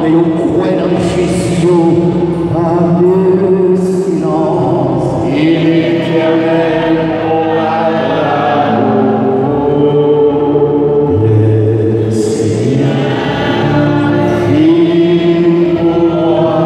mais vous croyez dans Jésus, gardez le silence. Il est éternel pour le Seigneur vit pour moi.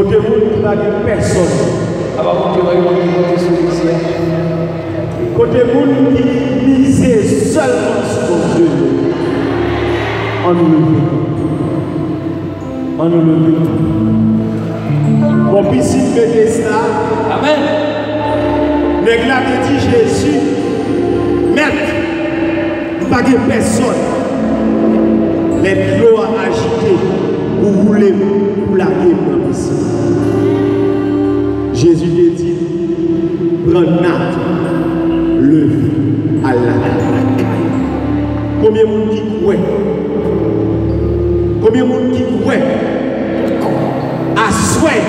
Côté monde qui n'a personne. Côté monde qui mise seulement sur Dieu. On nous le fait. On nous le fait. Mon piscine mettez ça. Amen. L'église te dit Jésus, maître, nous pas de personne. Les clos agités pour rouler pour la guerre dans la piscine. Jésus te dit, prends Nat, le à la caille. Combien de monde qui croit? Combien de monde qui croit? À souhait.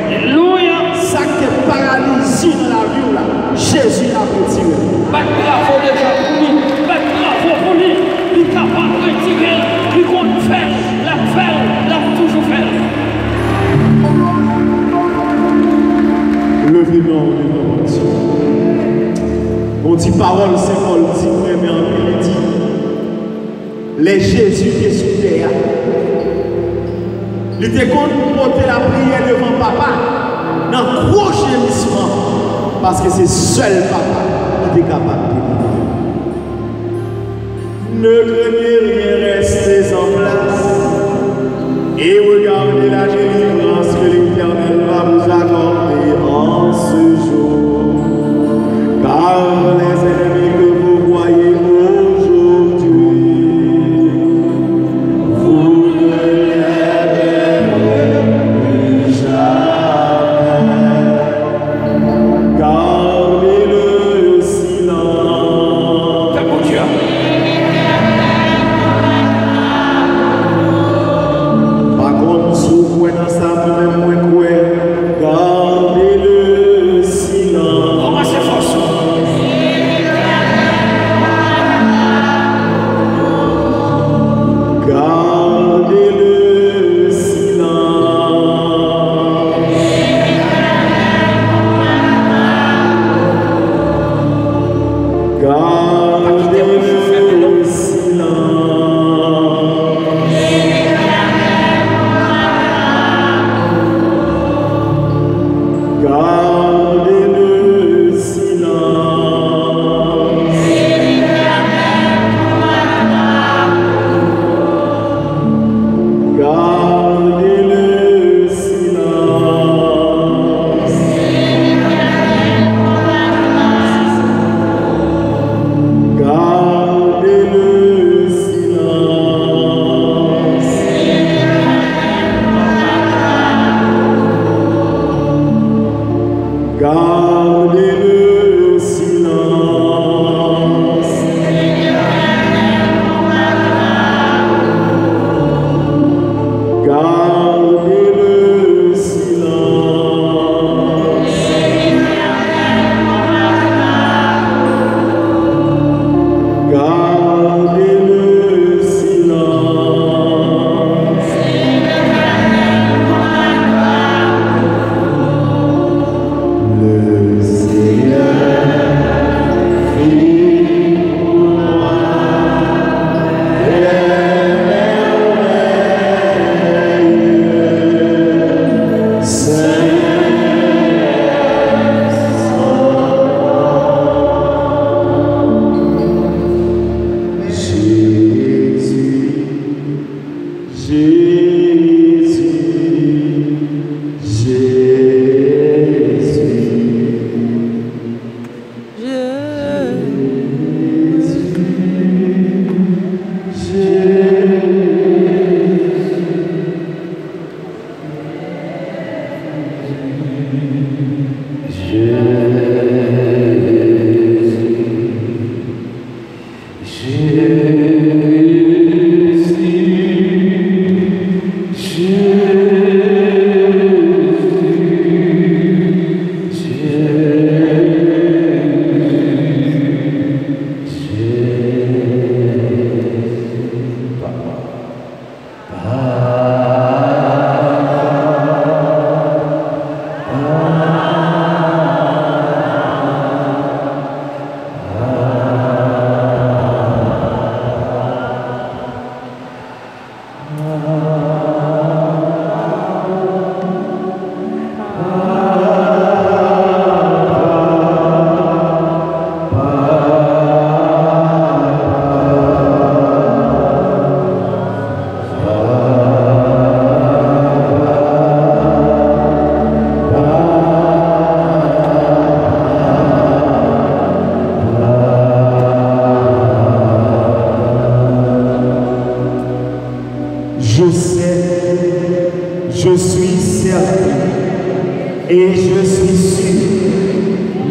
Alléluia. Ça qui est paralysé dans la vie, là, Jésus l'a retiré. Bravo déjà pour lui. Bravo pour lui. Il est capable de retirer. Il compte faire. L'a toujours fait. Levez-moi, mon Dieu. Mon dit parole, c'est Paul dit, mais en il dit, les Jésus qui sont sous terre. Il était contre porter la prière devant papa dans le gros gémissement parce que c'est seul papa qui était capable de vivre. Ne craignez rien, restez en place et regardez la délivrance que l'Éternel va vous accorder en ce jour. Car les ennemis que vous voyez aujourd'hui, vous ne gardez le silence. C'est pour Dieu. Par contre, si vous pouvez dans ça, même moi, gardez le silence. Comment c'est force? Gardez le silence. Gardez le silence. Gardez le silence. Gardez le silence. Gardez le silence. Gardez le silence. Gardez le silence. Gardez le silence. Le silence. je suis certain et je suis sûr,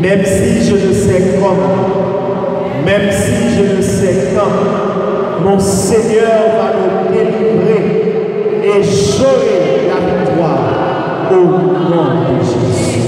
même si je ne sais comment, même si je ne sais quand, mon Seigneur va me délivrer et j'aurai la victoire au nom de Jésus.